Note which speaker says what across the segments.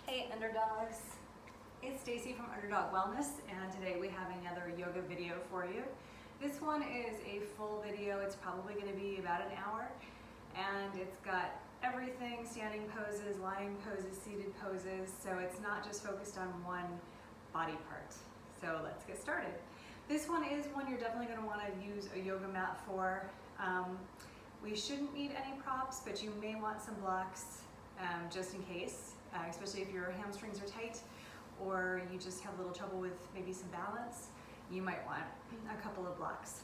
Speaker 1: Hey Underdogs, it's Stacy from Underdog Wellness, and today we have another yoga video for you. This one is a full video. It's probably going to be about an hour, and it's got everything: standing poses, lying poses, seated poses, so it's not just focused on one body part. So let's get started. This one is one you're definitely going to want to use a yoga mat for. We shouldn't need any props, but you may want some blocks just in case, especially if your hamstrings are tight or you just have a little trouble with maybe some balance. You might want a couple of blocks.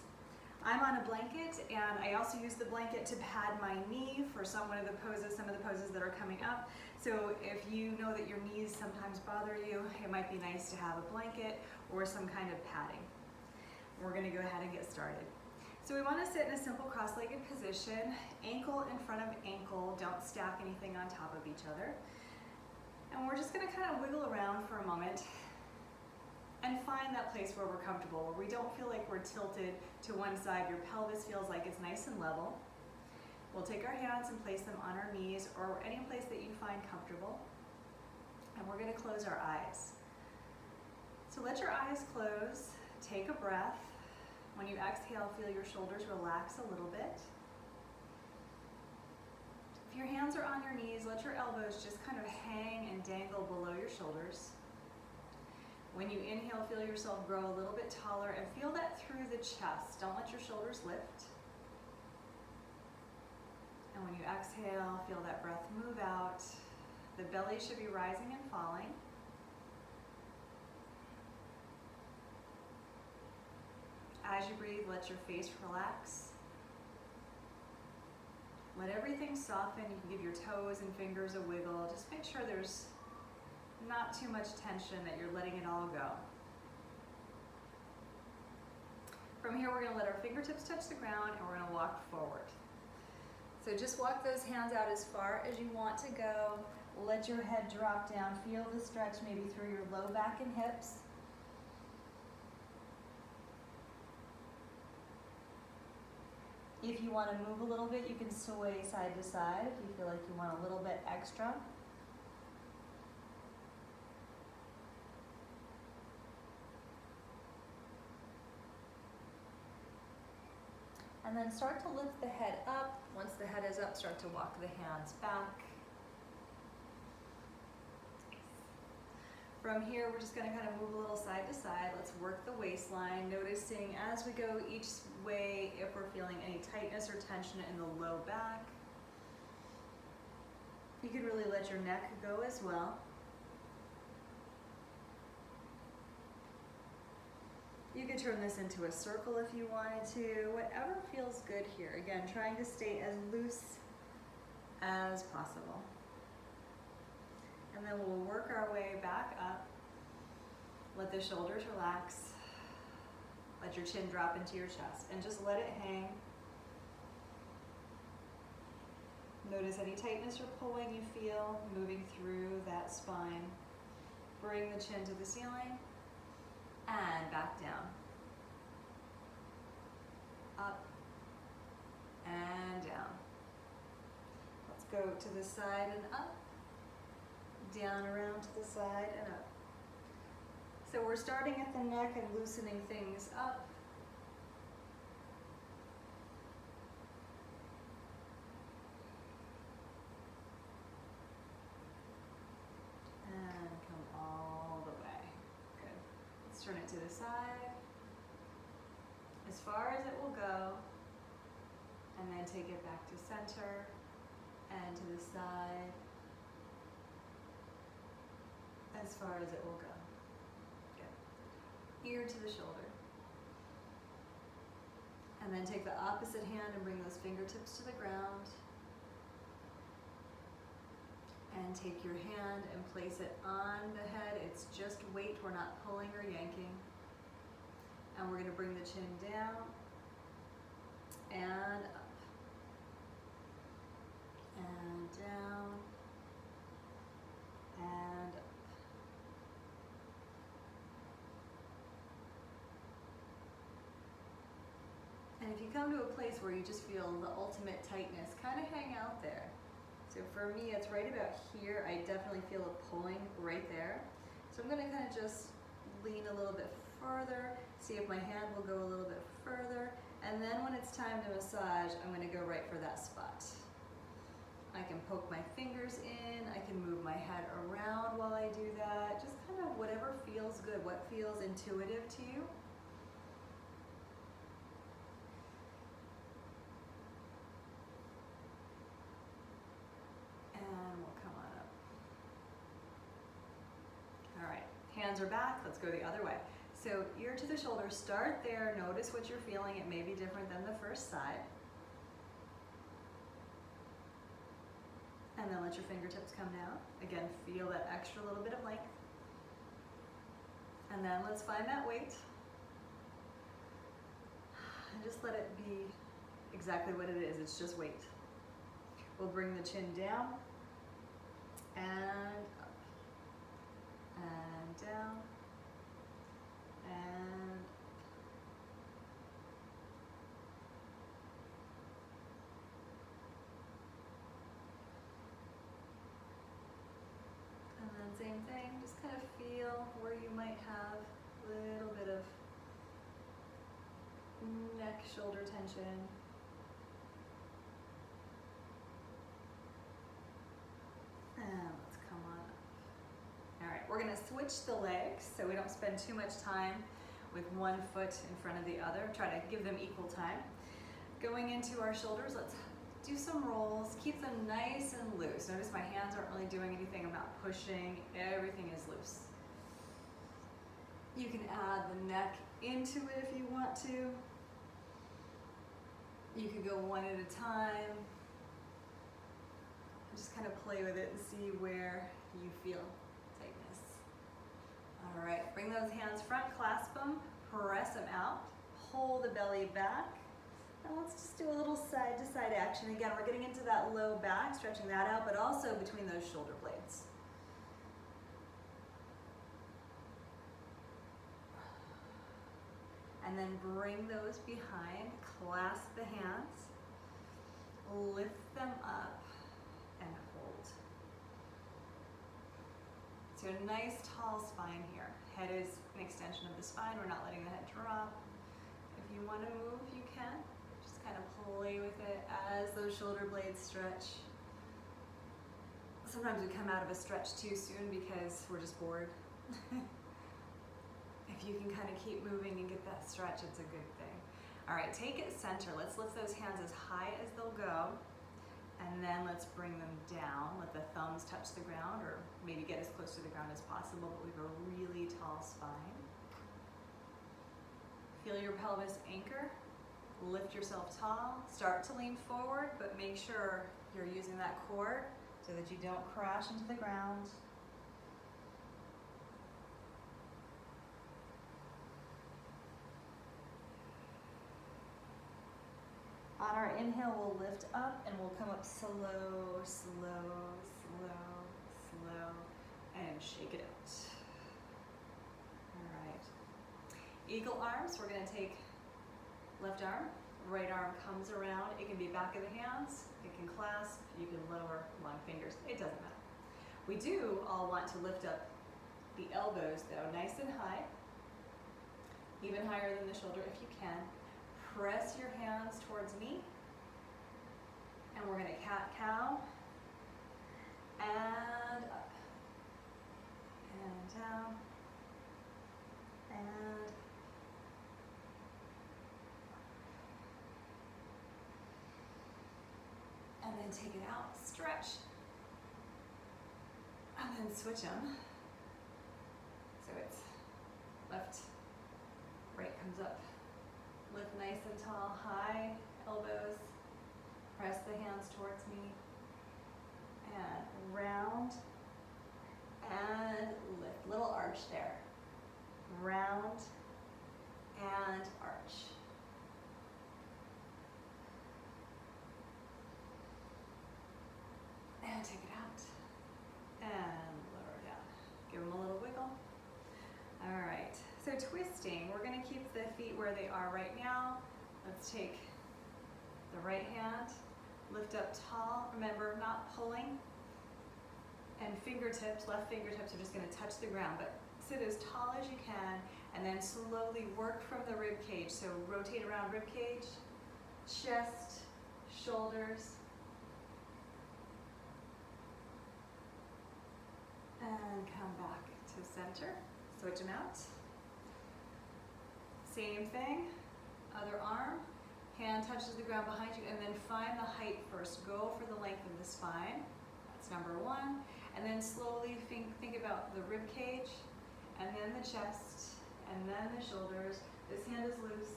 Speaker 1: I'm on a blanket, and I also use the blanket to pad my knee for some of the poses that are coming up. So if you know that your knees sometimes bother you, it might be nice to have a blanket or some kind of padding. We're going to go ahead and get started. So we want to sit in a simple cross-legged position, ankle in front of ankle. Don't stack anything on top of each other. And we're just going to kind of wiggle around for a moment and find that place where we're comfortable, where we don't feel like we're tilted to one side. Your pelvis feels like it's nice and level. We'll take our hands and place them on our knees or any place that you find comfortable. And we're going to close our eyes. So let your eyes close. Take a breath. When you exhale, feel your shoulders relax a little bit. If your hands are on your knees, let your elbows just kind of hang and dangle below your shoulders. When you inhale, feel yourself grow a little bit taller and feel that through the chest. Don't let your shoulders lift. And when you exhale, feel that breath move out. The belly should be rising and falling. As you breathe, let your face relax. Let everything soften. You can give your toes and fingers a wiggle. Just make sure there's not too much tension, that you're letting it all go. From here, we're going to let our fingertips touch the ground and we're going to walk forward. So just walk those hands out as far as you want to go. Let your head drop down. Feel the stretch maybe through your low back and hips. If you want to move a little bit, you can sway side to side if you feel like you want a little bit extra. And then start to lift the head up. Once the head is up, start to walk the hands back. From here, we're just going to kind of move a little side to side. Let's work the waistline, noticing as we go each way if we're feeling any tightness or tension in the low back. You can really let your neck go as well. You could turn this into a circle if you wanted to, whatever feels good here. Again, trying to stay as loose as possible. And then we'll work our way back up. Let the shoulders relax. Let your chin drop into your chest and just let it hang. Notice any tightness or pulling you feel moving through that spine. Bring the chin to the ceiling and back down. Up and down. Let's go to the side and up. Down, around to the side and up. So we're starting at the neck and loosening things up. And come all the way. Good. Let's turn it to the side. As far as it will go. And then take it back to center and to the side. As far as it will go. Good. Ear to the shoulder. And then take the opposite hand and bring those fingertips to the ground. And take your hand and place it on the head. It's just weight, we're not pulling or yanking. And we're going to bring the chin down and up. And down and up. And if you come to a place where you just feel the ultimate tightness, kind of hang out there. So for me, it's right about here. I definitely feel a pulling right there. So I'm gonna kind of just lean a little bit further, see if my hand will go a little bit further, and then when it's time to massage, I'm gonna go right for that spot. I can poke my fingers in, I can move my head around while I do that, just kind of whatever feels good, what feels intuitive to you. And we'll come on up. All right, hands are back, let's go the other way. So ear to the shoulder, start there, notice what you're feeling. It may be different than the first side. And then let your fingertips come down. Again, feel that extra little bit of length. And then let's find that weight. And just let it be exactly what it is, it's just weight. We'll bring the chin down, and up, and down, and then same thing, just kind of feel where you might have a little bit of neck, shoulder tension. And let's come on up. All right, we're gonna switch the legs so we don't spend too much time with one foot in front of the other. Try to give them equal time. Going into our shoulders, let's do some rolls. Keep them nice and loose. Notice my hands aren't really doing anything. I'm not pushing. Everything is loose. You can add the neck into it if you want to. You can go one at a time. Just kind of play with it and see where you feel tightness. All right, bring those hands front, clasp them, press them out, pull the belly back. And let's just do a little side to side action. Again, we're getting into that low back, stretching that out, but also between those shoulder blades. And then bring those behind, clasp the hands, lift them up, and hold. So a nice tall spine here. Head is an extension of the spine. We're not letting the head drop. If you want to move, you can. Just kind of play with it as those shoulder blades stretch. Sometimes we come out of a stretch too soon because we're just bored. If you can kind of keep moving and get that stretch, it's a good thing. All right, take it center. Let's lift those hands as high as they'll go. And then let's bring them down. Let the thumbs touch the ground, or maybe get as close to the ground as possible, but we have a really tall spine. Feel your pelvis anchor. Lift yourself tall. Start to lean forward, but make sure you're using that core so that you don't crash into the ground. On our inhale, we'll lift up and we'll come up slow, slow, slow, slow, and shake it out. All right. Eagle arms, we're gonna take left arm, right arm comes around. It can be back of the hands, it can clasp, you can lower long fingers, it doesn't matter. We do all want to lift up the elbows though, nice and high, even higher than the shoulder if you can. Press your hands towards me, and we're gonna cat-cow, and up, and down, and then take it out, stretch, and then switch them. So it's left, right comes up. Lift nice and tall, high elbows, press the hands towards me, and round, and lift, little arch there. Round, and arch. And take it out, and lower down. Give them a little wiggle. All right. So twisting, we're going to keep the feet where they are right now. Let's take the right hand, Lift up tall. Remember, not pulling. And fingertips, left fingertips are just going to touch the ground, but sit as tall as you can, and then slowly work from the rib cage. So rotate around rib cage, chest, shoulders, and come back to center. Switch them out. Same thing, other arm, hand touches the ground behind you, and then find the height first. Go for the length of the spine. That's number one. And then slowly think about the rib cage, and then the chest, and then the shoulders. This hand is loose,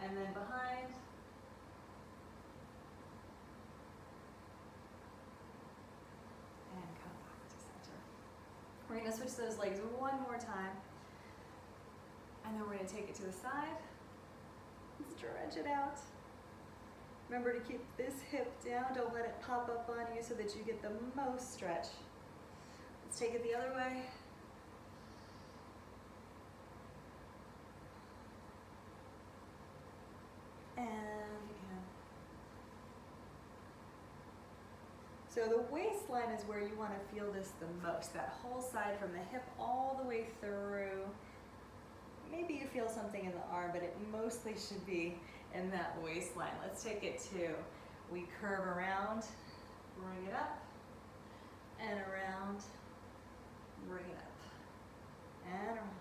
Speaker 1: and then behind. And come back to center. We're going to switch those legs one more time. And then we're going to take it to the side. Stretch it out. Remember to keep this hip down. Don't let it pop up on you so that you get the most stretch. Let's take it the other way. And again. So the waistline is where you want to feel this the most. That whole side from the hip all the way through. Maybe you feel something in the arm, but it mostly should be in that waistline. Let's take it to, we curve around, bring it up, and around, bring it up, and around.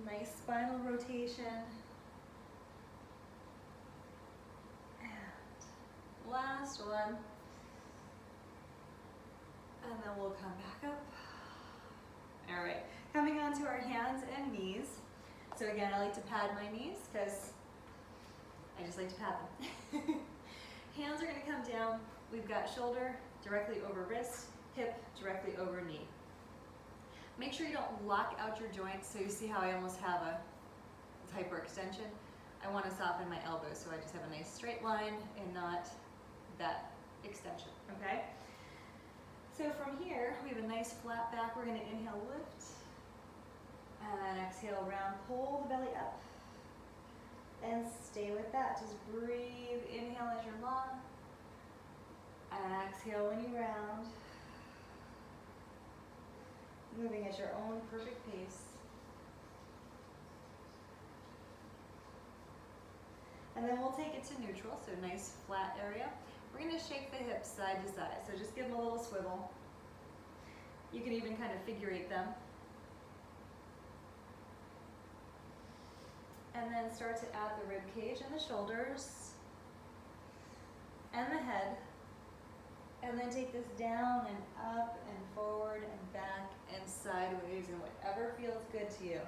Speaker 1: Nice spinal rotation. And last one. And then we'll come back up. All right, coming onto our hands and knees. So again, I like to pad my knees because I just like to pad them. Hands are gonna come down. We've got shoulder directly over wrist, hip directly over knee. Make sure you don't lock out your joints. So you see how I almost have a hyperextension? I want to soften my elbows, so I just have a nice straight line and not that extension, okay? So from here, we have a nice flat back. We're going to inhale, lift, and exhale, round, pull the belly up, and stay with that. Just breathe, inhale as you're long, and exhale when you round. Moving at your own perfect pace. And then we'll take it to neutral, so nice flat area. We're going to shake the hips side to side, so just give them a little swivel. You can even kind of figure eight them. And then start to add the rib cage and the shoulders and the head. And then take this down and up and forward and back and sideways and whatever feels good to you.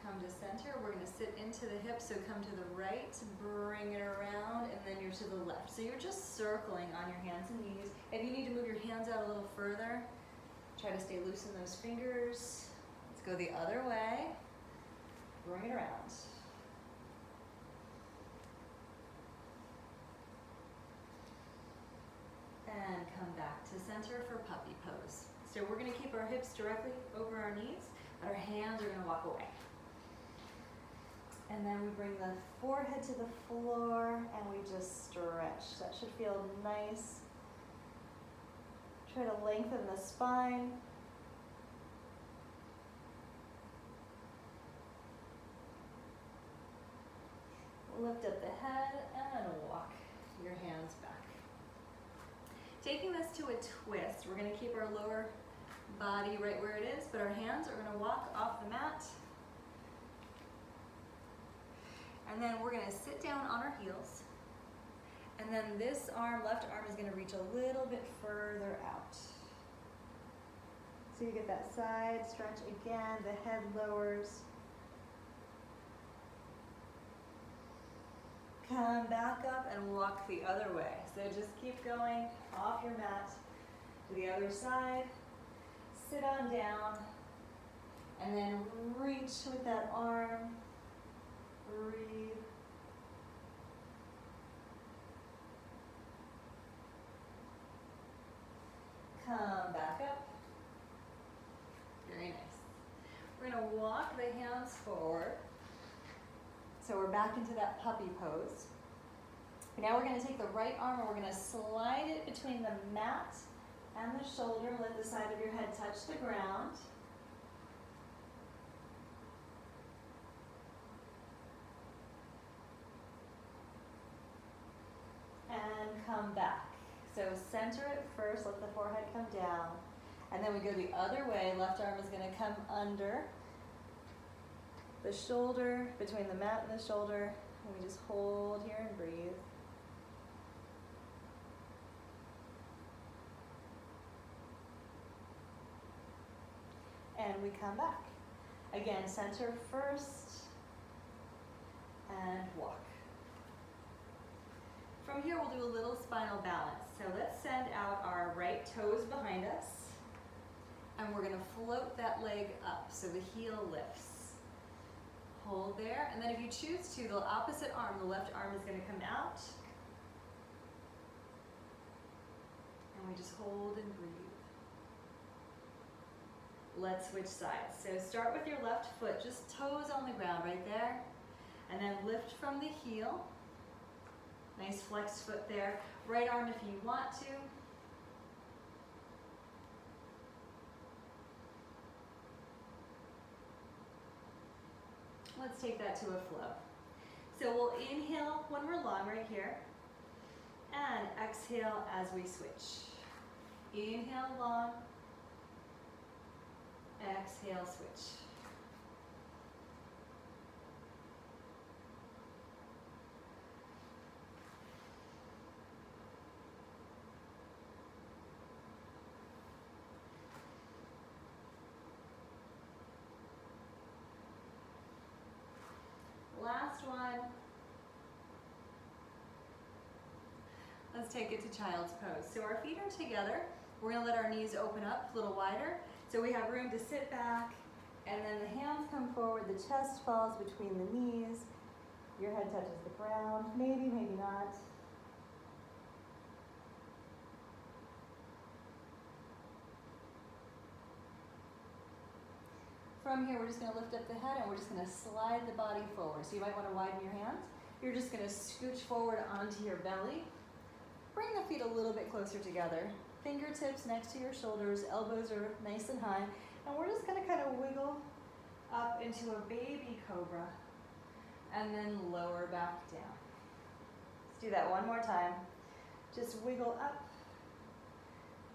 Speaker 1: Come to center. We're going to sit into the hips, so come to the right, bring it around, and then you're to the left. So you're just circling on your hands and knees. If you need to move your hands out a little further, try to stay loose in those fingers. Let's go the other way. Bring it around. And come back to center for puppy pose. So we're going to keep our hips directly over our knees, but our hands are going to walk away. And then we bring the forehead to the floor and we just stretch. That should feel nice. Try to lengthen the spine. Lift up the head and walk your hands back. Taking this to a twist, we're going to keep our lower body right where it is, but our hands are going to walk off the mat. And then we're going to sit down on our heels. And then this arm, left arm, is going to reach a little bit further out. So you get that side stretch again, the head lowers. Come back up and walk the other way. So just keep going off your mat to the other side. Sit on down and then reach with that arm. Breathe. Come back up. Very nice. We're going walk the hands forward. So we're back into that puppy pose. Now we're going to take the right arm and we're going to slide it between the mat and the shoulder. Let the side of your head touch the ground. And come back. So center it first, let the forehead come down. And then we go the other way. Left arm is going to come under the shoulder, between the mat and the shoulder. And we just hold here and breathe. And we come back. Again, center first and walk. From here, we'll do a little spinal balance. So let's send out our right toes behind us. And we're going to float that leg up so the heel lifts. Hold there. And then if you choose to, the opposite arm, the left arm is going to come out. And we just hold and breathe. Let's switch sides. So start with your left foot, just toes on the ground right there. And then lift from the heel. Nice flexed foot there. Right arm if you want to. Let's take that to a flow. So we'll inhale when we're long right here. And exhale as we switch. Inhale long. Exhale, switch. Last one. Let's take it to child's pose. So our feet are together. We're going to let our knees open up a little wider. So we have room to sit back, and then the hands come forward, the chest falls between the knees, your head touches the ground, maybe, maybe not. From here, we're just going to lift up the head and we're just going to slide the body forward. So you might want to widen your hands. You're just going to scooch forward onto your belly. Bring the feet a little bit closer together. Fingertips next to your shoulders, elbows are nice and high. And we're just going to kind of wiggle up into a baby cobra and then lower back down. Let's do that one more time. Just wiggle up,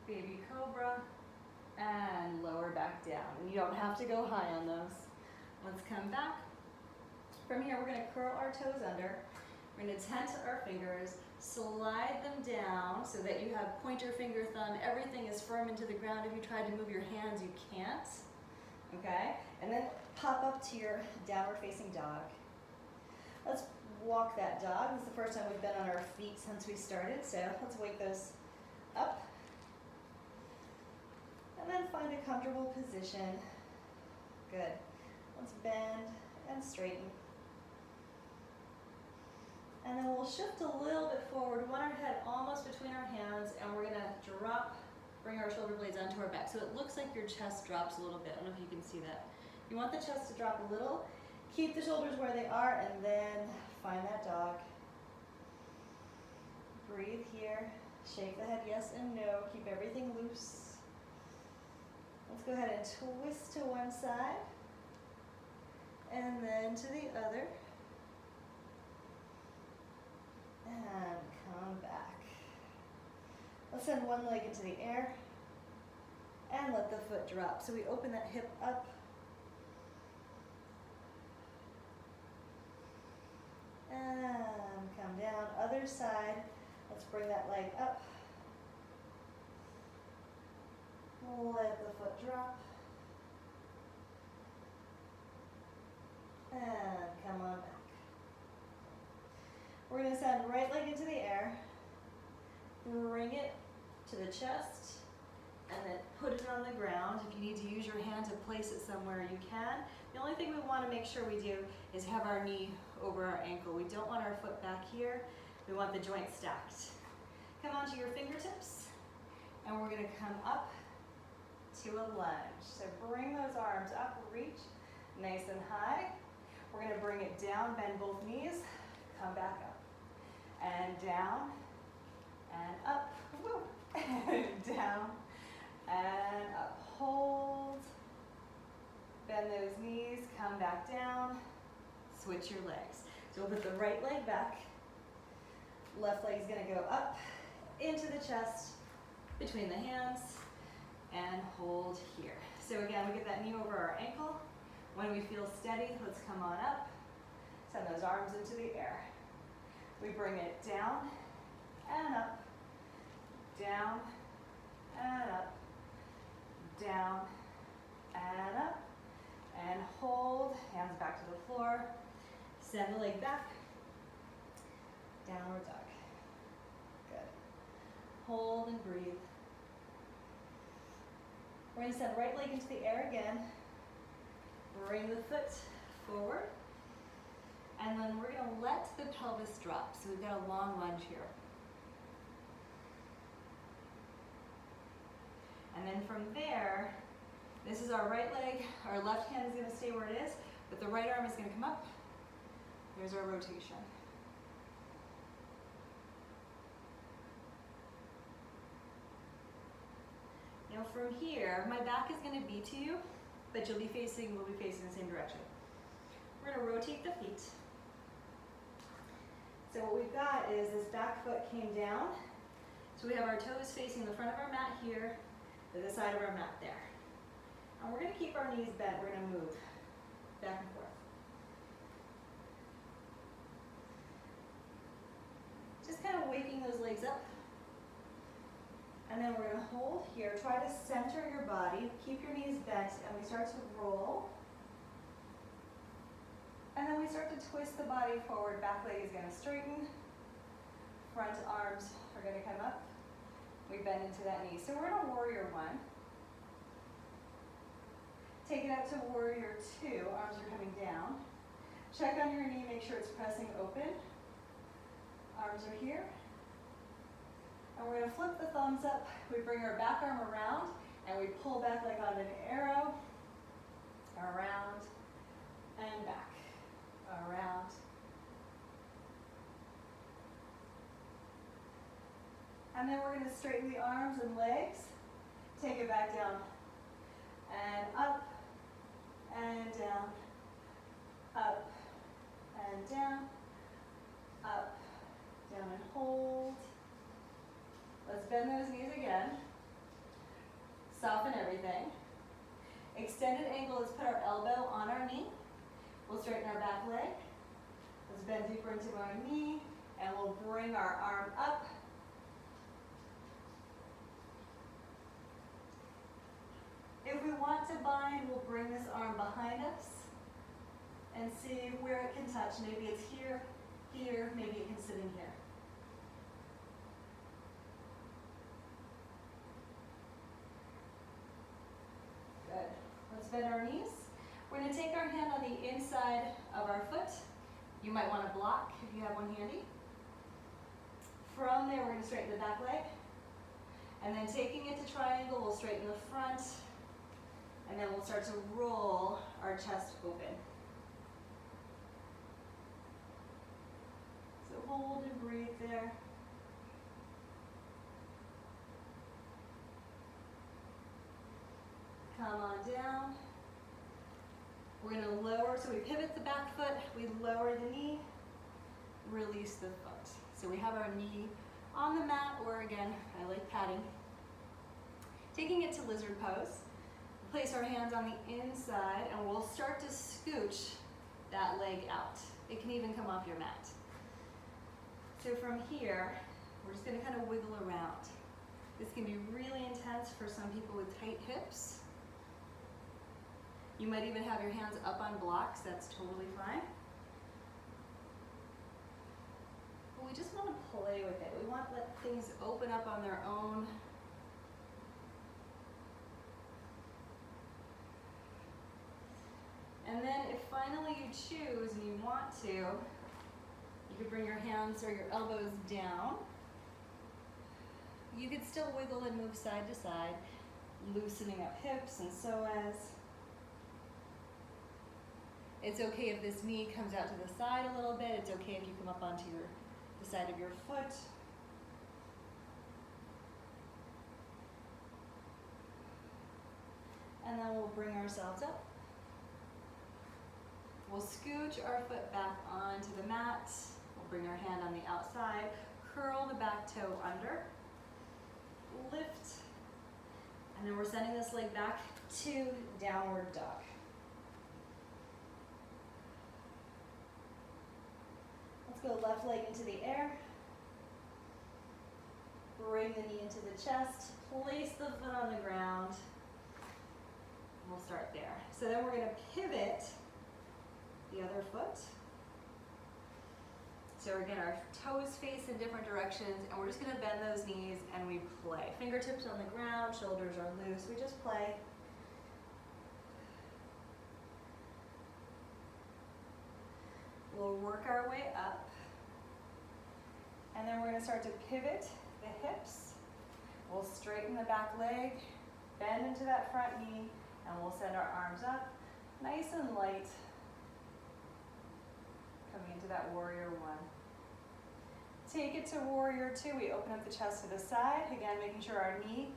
Speaker 1: baby cobra, and lower back down. And you don't have to go high on those. Let's come back. From here, we're going to curl our toes under. We're going to tent our fingers, slide them down so that you have pointer finger, thumb, everything is firm into the ground. If you tried to move your hands, you can't. Okay? And then pop up to your downward facing dog. Let's walk that dog. This is the first time we've been on our feet since we started, so let's wake those up. And then find a comfortable position. Good. Let's bend and straighten. And then we'll shift a little bit forward. We want our head almost between our hands, and we're going to drop, bring our shoulder blades onto our back. So it looks like your chest drops a little bit. I don't know if you can see that. You want the chest to drop a little. Keep the shoulders where they are, and then find that dog. Breathe here. Shake the head yes and no. Keep everything loose. Let's go ahead and twist to one side, and then to the other. And come back. Let's send one leg into the air and let the foot drop. So we open that hip up. And come down. Other side. Let's bring that leg up. Let the foot drop. And come on back. We're going to send right leg into the air, bring it to the chest, and then put it on the ground. If you need to use your hand to place it somewhere, you can. The only thing we want to make sure we do is have our knee over our ankle. We don't want our foot back here. We want the joint stacked. Come onto your fingertips, and we're going to come up to a lunge. So bring those arms up, reach, Nice and high. We're gonna bring it down, bend both knees, come back up. And down, and up, woo. Down, and up. Hold. Bend those knees, come back down. Switch your legs. So we'll put the right leg back. Left leg is gonna go up into the chest, between the hands, and hold here. So again, we get that knee over our ankle. When we feel steady, let's come on up. Send those arms into the air. We bring it down and up, down and up, down and up, and hold. Hands back to the floor. Send the leg back. Downward dog. Good. Hold and breathe. We're going to send right leg into the air again. Bring the foot forward. And then we're going to let the pelvis drop. So we've got a long lunge here. And then from there, this is our right leg. Our left hand is going to stay where it is, but the right arm is going to come up. There's our rotation. Now from here, my back is going to be to you, but we'll be facing the same direction. We're going to rotate the feet. So what we've got is this back foot came down. So we have our toes facing the front of our mat here, to the side of our mat there. And we're going to keep our knees bent. We're going to move back and forth. Just kind of waking those legs up. And then we're going to hold here. Try to center your body. Keep your knees bent, and we start to roll. And then we start to twist the body forward. Back leg is going to straighten. Front arms are going to come up. We bend into that knee. So we're in a warrior one. Take it up to warrior two. Arms are coming down. Check on your knee. Make sure it's pressing open. Arms are here. And we're going to flip the thumbs up. We bring our back arm around, and we pull back like on an arrow. Around and back. Around. And then we're going to straighten the arms and legs. Take it back down. And up. And down. Up. And down. Up. Down and hold. Let's bend those knees again. Soften everything. Extended angle, let's put our elbow on our knee. We'll straighten our back leg. Let's bend deeper into our knee, and we'll bring our arm up. If we want to bind, we'll bring this arm behind us and see where it can touch. Maybe it's here, here, maybe it can sit in here. Good. Let's bend our knees. We're going to take our hand on the inside of our foot. You might want to block if you have one handy. From there, we're going to straighten the back leg. And then taking it to triangle, we'll straighten the front. And then we'll start to roll our chest open. So hold and breathe there. Come on down. We're going to lower, so we pivot the back foot, we lower the knee, release the foot. So we have our knee on the mat, or again, I like patting. Taking it to lizard pose. Place our hands on the inside, and we'll start to scooch that leg out. It can even come off your mat. So from here, we're just going to kind of wiggle around. This can be really intense for some people with tight hips. You might even have your hands up on blocks. That's totally fine. But we just want to play with it. We want to let things open up on their own. And then if finally you choose and you want to, you could bring your hands or your elbows down. You could still wiggle and move side to side, loosening up hips and psoas. It's okay if this knee comes out to the side a little bit. It's okay if you come up onto the side of your foot. And then we'll bring ourselves up. We'll scooch our foot back onto the mat. We'll bring our hand on the outside, curl the back toe under, lift, and then we're sending this leg back to downward dog. Let's go left leg into the air. Bring the knee into the chest. Place the foot on the ground. We'll start there. So then we're going to pivot the other foot. So again, our toes face in different directions, and we're just going to bend those knees and we play. Fingertips on the ground, shoulders are loose. We just play. We'll work our way up. And then we're going to start to pivot the hips. We'll straighten the back leg, bend into that front knee, and we'll send our arms up, nice and light, coming into that warrior one. Take it to warrior two. We open up the chest to the side, again making sure our knee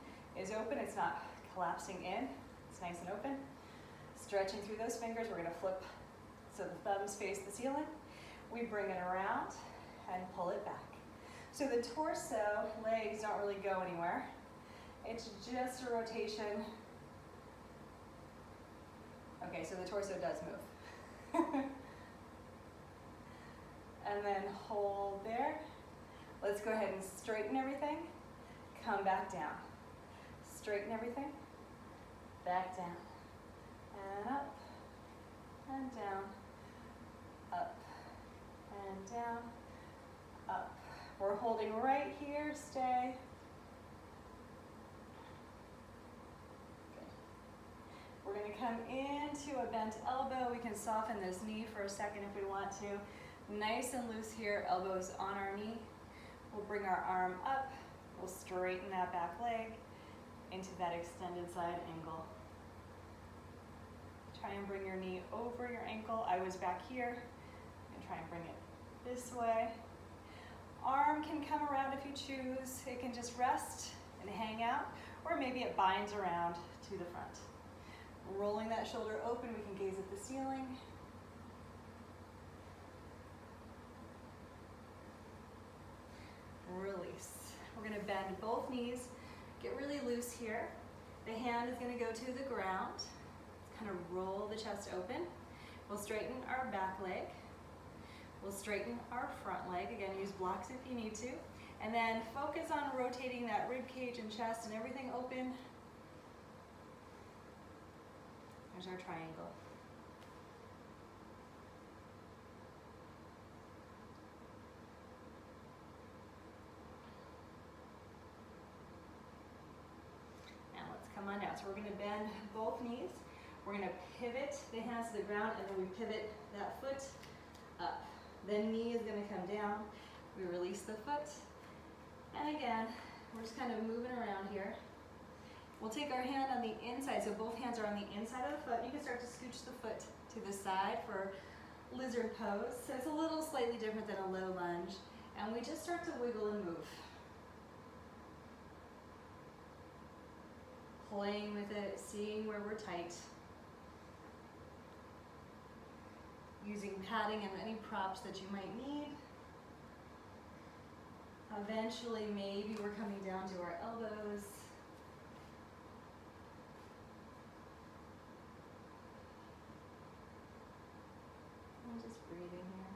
Speaker 1: is open, it's not collapsing in, it's nice and open. Stretching through those fingers, we're going to flip so the thumbs face the ceiling. We bring it around and pull it back. So the torso, legs don't really go anywhere. It's just a rotation. Okay, so the torso does move. And then hold there. Let's go ahead and straighten everything. Come back down. Straighten everything. Back down. And up. And down. Up. And down. Up. We're holding right here. Stay. We're going to come into a bent elbow. We can soften this knee for a second if we want to. Nice and loose here, elbows on our knee. We'll bring our arm up. We'll straighten that back leg into that extended side angle. Try and bring your knee over your ankle. I was back here. And try and bring it this way. Arm can come around if you choose. It can just rest and hang out, or maybe it binds around to the front. Rolling that shoulder open, we can gaze at the ceiling. Release. We're going to bend both knees, get really loose here. The hand is going to go to the ground. Let's kind of roll the chest open. We'll straighten our back leg. We'll straighten our front leg. Again, use blocks if you need to. And then focus on rotating that rib cage and chest and everything open. There's our triangle. Now let's come on down. So we're going to bend both knees. We're going to pivot the hands to the ground, and then we pivot that foot up. The knee is going to come down. We release the foot. And again, we're just kind of moving around here. We'll take our hand on the inside, so both hands are on the inside of the foot. You can start to scooch the foot to the side for lizard pose. So it's a little slightly different than a low lunge. And we just start to wiggle and move. Playing with it, seeing where we're tight. Using padding and any props that you might need. Eventually, maybe we're coming down to our elbows. And just breathing here.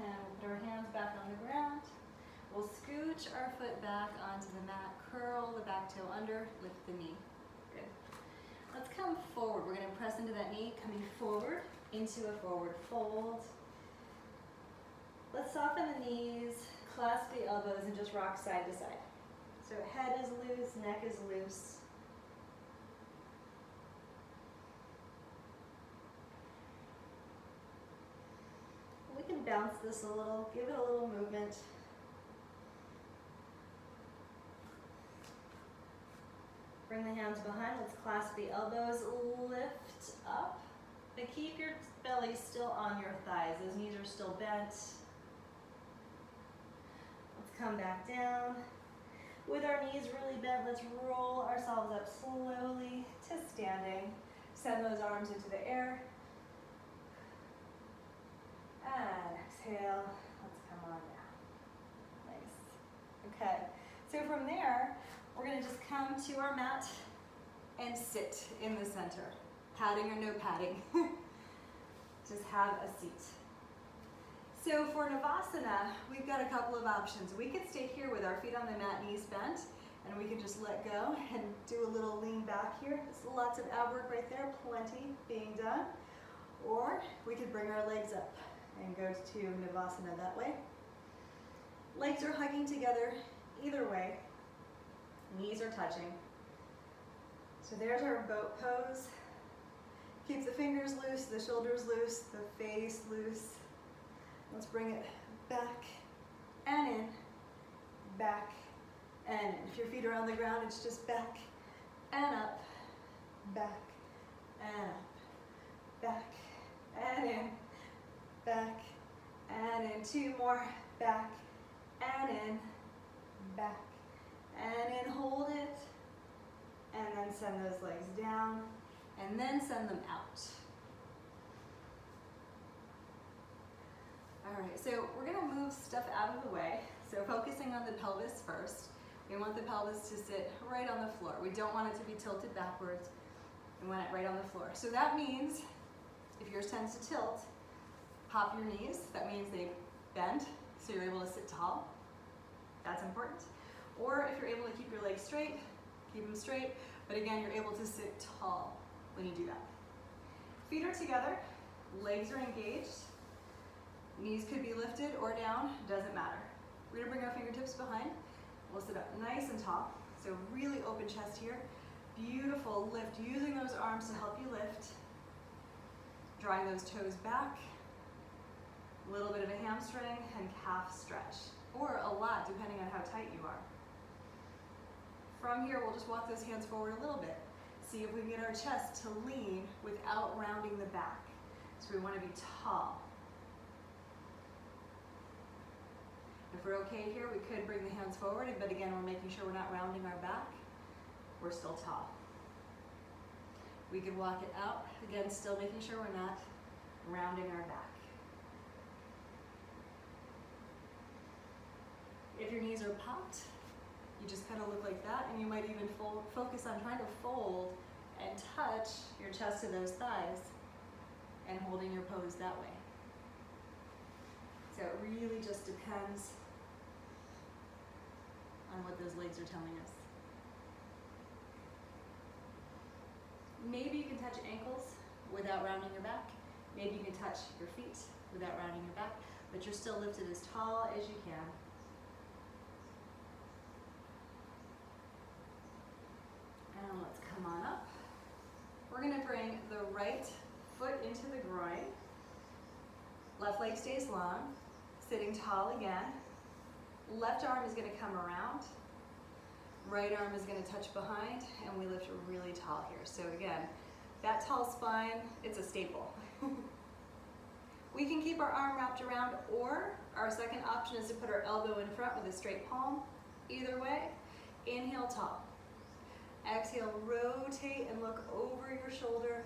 Speaker 1: And we'll put our hands back on the ground. We'll scooch our foot back onto the mat, curl the back toe under, lift the knee. Good. Let's come forward. We're going to press into that knee, coming forward into a forward fold. Let's soften the knees, clasp the elbows, and just rock side to side. So head is loose, neck is loose.
Speaker 2: bounce this a little, give it a little movement. Bring the hands behind, let's clasp the elbows, lift up, but keep your belly still on your thighs. Those knees are still bent. Let's come back down. With our knees really bent, let's roll ourselves up slowly to standing. Send those arms into the air. And exhale, let's come on down. Nice. Okay, so from there, we're gonna just come to our mat and sit in the center. Padding or no padding. Just have a seat. So for Navasana, we've got a couple of options. We could stay here with our feet on the mat, knees bent, and we can just let go and do a little lean back here. There's lots of ab work right there, plenty being done. Or we could bring our legs up and go to Navasana that way. Legs are hugging together either way. Knees are touching. So there's our boat pose. Keep the fingers loose, the shoulders loose, the face loose. Let's bring it back and in, back and in. If your feet are on the ground, it's just back and up, back and up, back and in, back and in. Two more, back and in, back and in. Hold it, and then send those legs down, and then send them out. All right, so we're gonna move stuff out of the way. So focusing on the pelvis first. We want the pelvis to sit right on the floor. We don't want it to be tilted backwards. We want it right on the floor. So that means, if yours tends to tilt, pop your knees. That means they bend, so you're able to sit tall. That's important. Or if you're able to keep your legs straight, keep them straight. But again, you're able to sit tall when you do that. Feet are together, legs are engaged. Knees could be lifted or down, doesn't matter. We're gonna bring our fingertips behind. We'll sit up nice and tall. So really open chest here. Beautiful lift, using those arms to help you lift. Drawing those toes back. A little bit of a hamstring and calf stretch, or a lot depending on how tight you are. From here, we'll just walk those hands forward a little bit. See if we can get our chest to lean without rounding the back. So we wanna be tall. If we're okay here, we could bring the hands forward, but again, we're making sure we're not rounding our back. We're still tall. We could walk it out, again, still making sure we're not rounding our back. If your knees are popped, you just kind of look like that, and you might even focus on trying to fold and touch your chest to those thighs and holding your pose that way. So it really just depends on what those legs are telling us. Maybe you can touch ankles without rounding your back. Maybe you can touch your feet without rounding your back, but you're still lifted as tall as you can. And let's come on up. We're gonna bring the right foot into the groin. Left leg stays long, sitting tall again. Left arm is gonna come around. Right arm is gonna touch behind, and we lift really tall here. So again, that tall spine, it's a staple. We can keep our arm wrapped around, or our second option is to put our elbow in front with a straight palm. Either way, inhale tall. Exhale, rotate and look over your shoulder.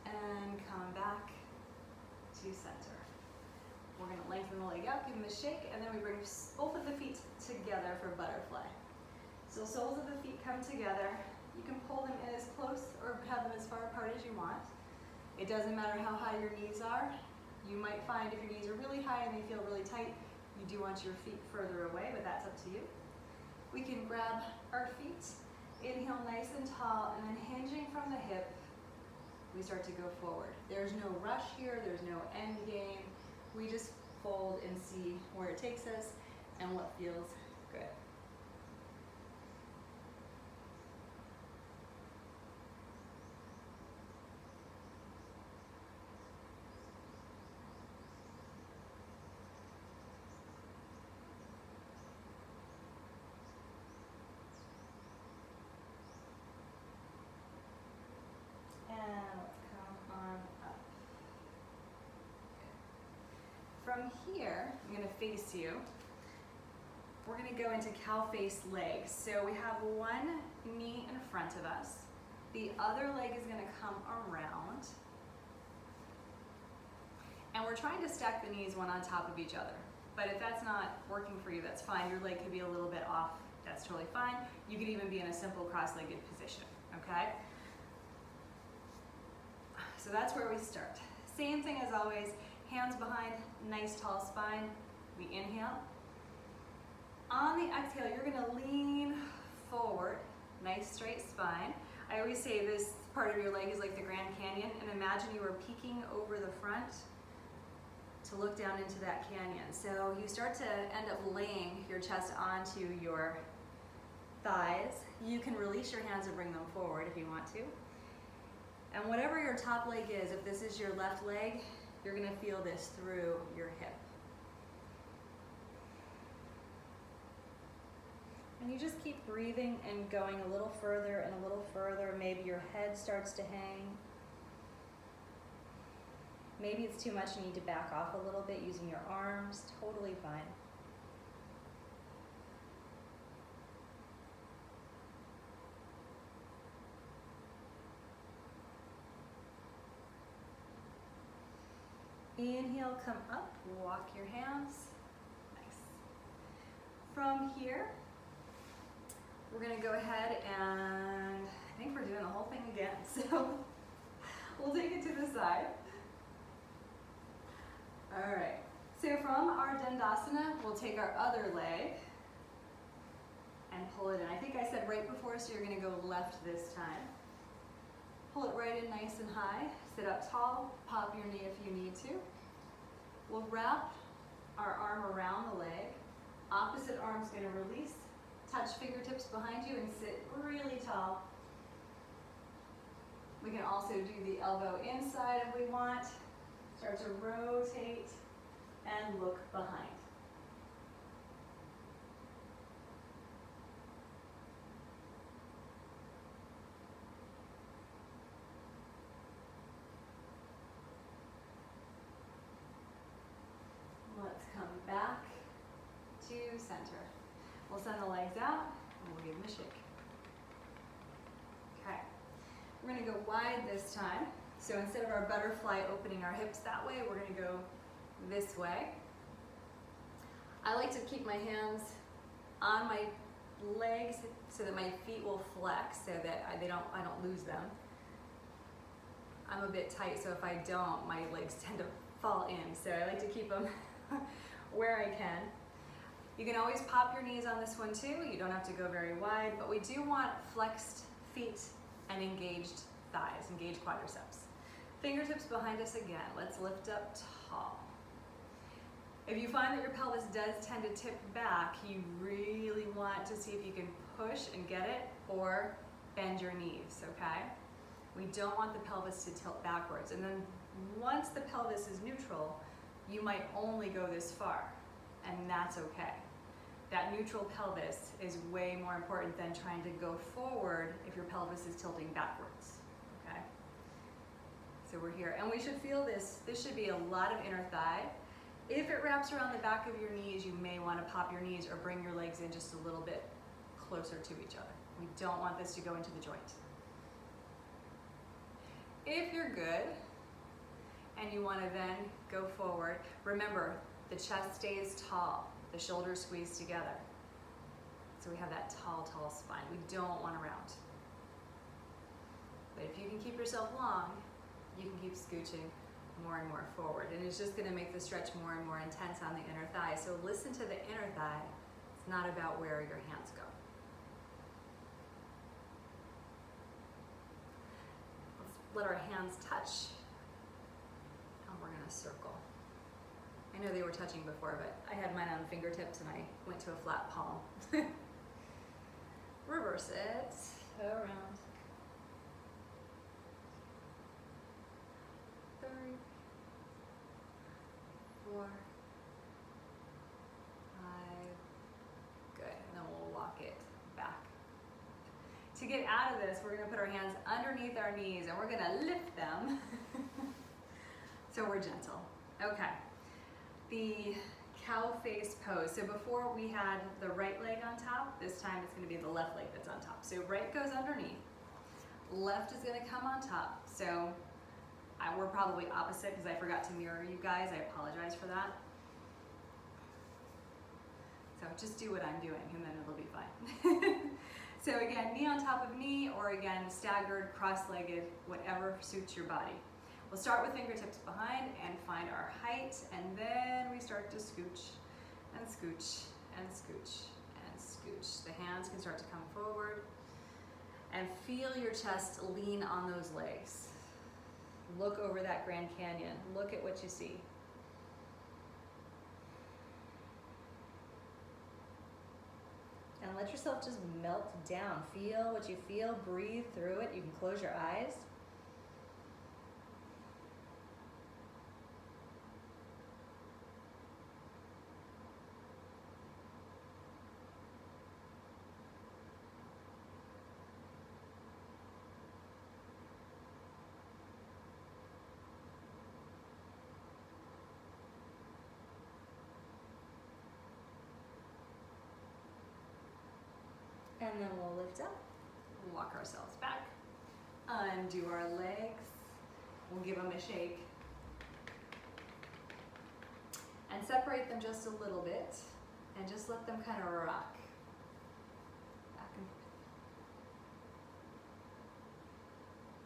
Speaker 2: And come back to center. We're going to lengthen the leg out, give them a shake, and then we bring both of the feet together for butterfly. So soles of the feet come together. You can pull them in as close or have them as far apart as you want. It doesn't matter how high your knees are. You might find if your knees are really high and they feel really tight, you do want your feet further away, but that's up to you. We can grab our feet, inhale nice and tall, and then hinging from the hip, we start to go forward. There's no rush here, there's no end game. We just fold and see where it takes us and what feels good. from here, I'm gonna face you. We're gonna go into cow face legs. So we have one knee in front of us. The other leg is gonna come around. And we're trying to stack the knees one on top of each other. But if that's not working for you, that's fine. Your leg could be a little bit off. That's totally fine. You could even be in a simple cross-legged position, okay? So that's where we start. Same thing as always, hands behind, nice tall spine. We inhale. On the exhale, you're gonna lean forward, nice straight spine. I always say this part of your leg is like the Grand Canyon, and imagine you were peeking over the front to look down into that canyon. So you start to end up laying your chest onto your thighs. You can release your hands and bring them forward if you want to. And whatever your top leg is, if this is your left leg, you're gonna feel this through your hip. And you just keep breathing and going a little further and a little further. Maybe your head starts to hang. Maybe it's too much, you need to back off a little bit using your arms, totally fine. Inhale, come up, walk your hands. Nice. From here, we're gonna go ahead and I think we're doing the whole thing again. So we'll take it to the side. All right, so from our Dandasana, we'll take our other leg and pull it in. I think I said right before, so you're gonna go left this time. Pull it right in nice and high, sit up tall, pop your knee if you need to. We'll wrap our arm around the leg. Opposite arm's gonna release. Touch fingertips behind you and sit really tall. We can also do the elbow inside if we want. Start to rotate and look behind. Let's come back to center. We'll send the legs out and we'll give them a shake. Okay, we're gonna go wide this time. So instead of our butterfly opening our hips that way, we're gonna go this way. I like to keep my hands on my legs so that my feet will flex so that I don't lose them. I'm a bit tight, so if I don't, my legs tend to fall in. So I like to keep them where I can. You can always pop your knees on this one too. You don't have to go very wide, but we do want flexed feet and engaged thighs, engaged quadriceps. Fingertips behind us again. Let's lift up tall. If you find that your pelvis does tend to tip back, you really want to see if you can push and get it or bend your knees, okay? We don't want the pelvis to tilt backwards. And then once the pelvis is neutral, you might only go this far, and that's okay. That neutral pelvis is way more important than trying to go forward if your pelvis is tilting backwards, okay? So we're here, and we should feel this. This should be a lot of inner thigh. If it wraps around the back of your knees, you may want to pop your knees or bring your legs in just a little bit closer to each other. We don't want this to go into the joint. If you're good, and you want to then go forward, remember, the chest stays tall, the shoulders squeeze together. So we have that tall, tall spine. We don't want to round. But if you can keep yourself long, you can keep scooching more and more forward. And it's just going to make the stretch more and more intense on the inner thigh. So listen to the inner thigh. It's not about where your hands go. Let's let our hands touch. And we're going to circle. I know they were touching before, but I had mine on the fingertips and I went to a flat palm. Reverse it around. 3, 4, 5. Good. And then we'll walk it back. To get out of this, we're going to put our hands underneath our knees and we're going to lift them. So we're gentle. Okay.
Speaker 1: the cow face pose. So before we had the right leg on top, this time it's going to be the left leg that's on top. So right goes underneath, left is going to come on top. So we're probably opposite because I forgot to mirror you guys. I apologize for that. So just do what I'm doing and then it'll be fine. So again, knee on top of knee, or again, staggered, cross-legged, whatever suits your body. We'll start with fingertips behind and find our height, and then we start to scooch and scooch and scooch and scooch. The hands can start to come forward and feel your chest lean on those legs. Look over that Grand Canyon. Look at what you see. And let yourself just melt down. Feel what you feel, breathe through it. You can close your eyes. And then we'll lift up, walk ourselves back, undo our legs, we'll give them a shake, and separate them just a little bit, and just let them kind of rock back and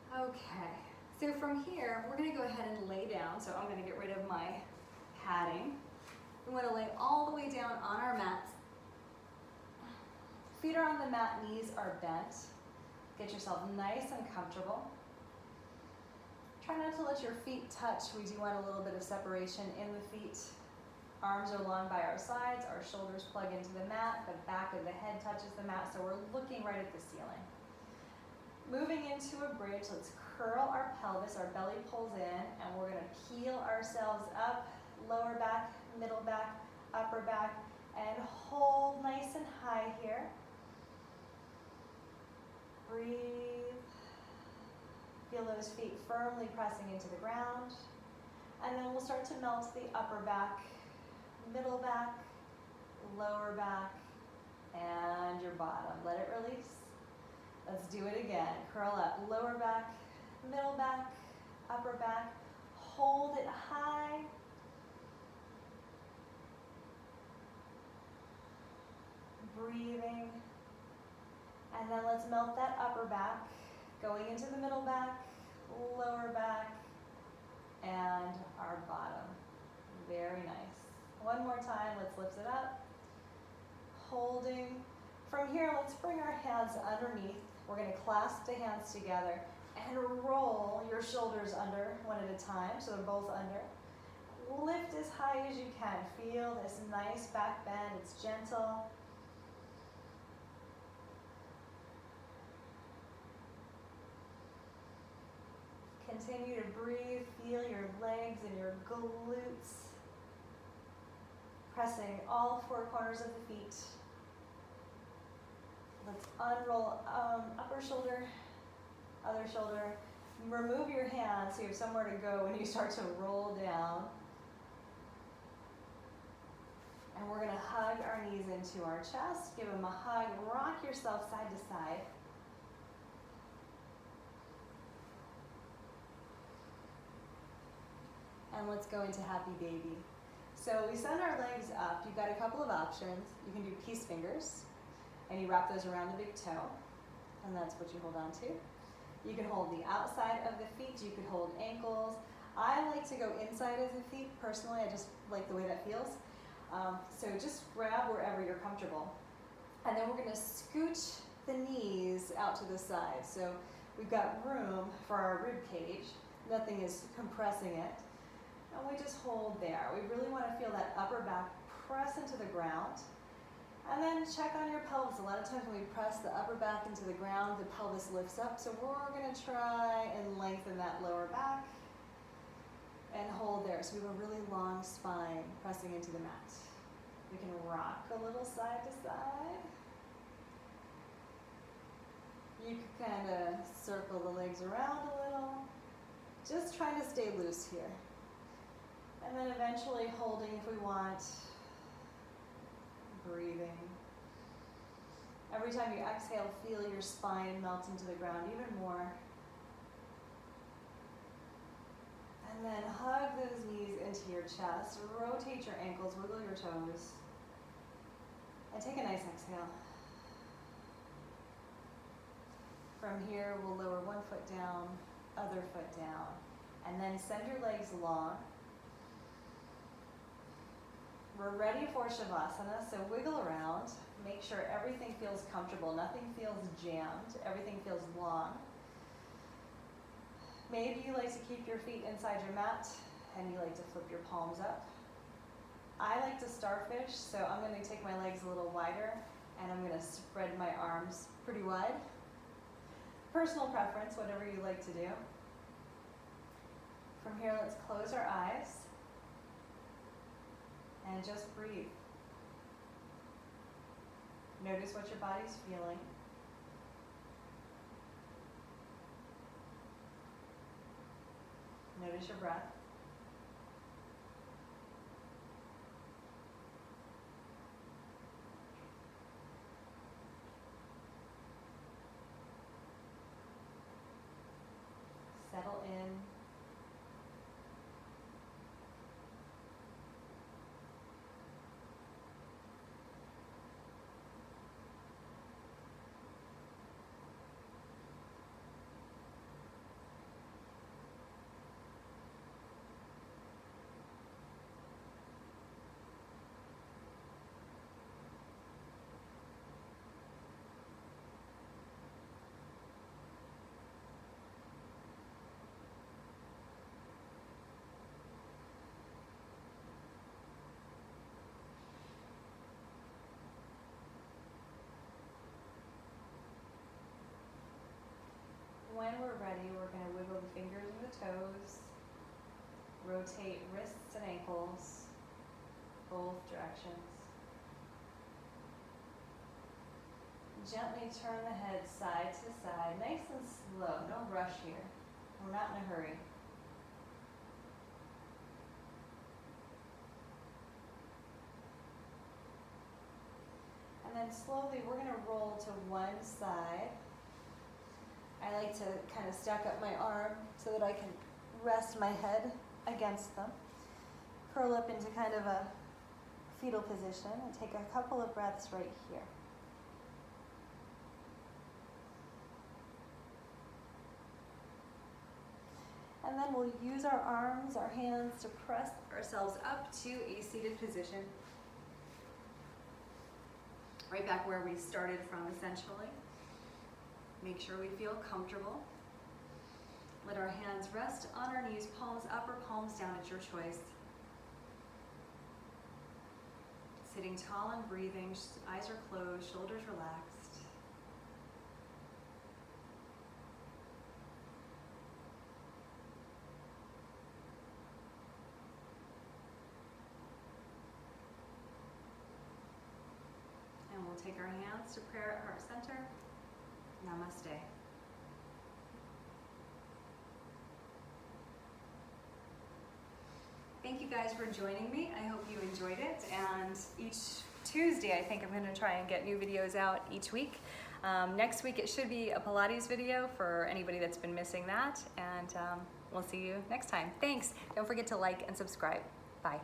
Speaker 1: forth. Okay, so from here, we're going to go ahead and lay down, so I'm going to get rid of my padding. We want to lay all the way down on our mats. Feet are on the mat, knees are bent. Get yourself nice and comfortable. Try not to let your feet touch. We do want a little bit of separation in the feet. Arms are long by our sides, our shoulders plug into the mat, the back of the head touches the mat, so we're looking right at the ceiling. Moving into a bridge, let's curl our pelvis, our belly pulls in, and we're gonna peel ourselves up, lower back, middle back, upper back, and hold nice and high here. Breathe. Feel those feet firmly pressing into the ground. And then we'll start to melt the upper back, middle back, lower back, and your bottom. Let it release. Let's do it again. Curl up, lower back, middle back, upper back. Hold it high. Breathing. And then let's melt that upper back, going into the middle back, lower back, and our bottom. Very nice. One more time, let's lift it up. Holding. From here, let's bring our hands underneath. We're going to clasp the hands together and roll your shoulders under one at a time, so they're both under. Lift as high as you can. Feel this nice back bend. It's gentle. Continue to breathe, feel your legs and your glutes pressing all four corners of the feet. Let's unroll upper shoulder, other shoulder. Remove your hands so you have somewhere to go when you start to roll down. And we're going to hug our knees into our chest, give them a hug, rock yourself side to side. And let's go into happy baby. So we send our legs up. You've got a couple of options. You can do peace fingers, and you wrap those around the big toe, and that's what you hold on to. You can hold the outside of the feet. You could hold ankles. I like to go inside of the feet. Personally, I just like the way that feels. So just grab wherever you're comfortable. And then we're going to scooch the knees out to the side. So we've got room for our rib cage. Nothing is compressing it. And we just hold there. We really want to feel that upper back press into the ground. And then check on your pelvis. A lot of times when we press the upper back into the ground, the pelvis lifts up. So we're going to try and lengthen that lower back and hold there. So we have a really long spine pressing into the mat. We can rock a little side to side. You can kind of circle the legs around a little. Just trying to stay loose here.
Speaker 2: And then eventually holding if we want. Breathing. Every time you exhale, feel your spine melt into the ground even more. And then hug those knees into your chest. Rotate your ankles, wiggle your toes. And take a nice exhale. From here, we'll lower one foot down, other foot down. And then send your legs long. We're ready for Shavasana, so wiggle around. Make sure everything feels comfortable. Nothing feels jammed. Everything feels long. Maybe you like to keep your feet inside your mat and you like to flip your palms up. I like to starfish, so I'm going to take my legs a little wider and I'm going to spread my arms pretty wide. Personal preference, whatever you like to do. From here, let's close our eyes and just breathe. Notice what your body's feeling. Notice your breath. Settle in. When we're ready, we're going to wiggle the fingers and the toes, rotate wrists and ankles, both directions. Gently turn the head side to side, nice and slow, no rush here. We're not in a hurry. And then slowly we're going to roll to one side. I like to kind of stack up my arm so that I can rest my head against them. Curl up into kind of a fetal position and take a couple of breaths right here. And then we'll use our arms, our hands to press ourselves up to a seated position. Right back where we started from, essentially. Make sure we feel comfortable. Let our hands rest on our knees, palms up or palms down at your choice. Sitting tall and breathing, eyes are closed, shoulders relaxed. And we'll take our hands to prayer at heart center. Namaste. Thank you guys for joining me. I hope you enjoyed it. And each Tuesday, I think I'm going to try and get new videos out each week. Next week, it should be a Pilates video for anybody that's been missing that. And we'll see you next time. Thanks. Don't forget to like and subscribe. Bye.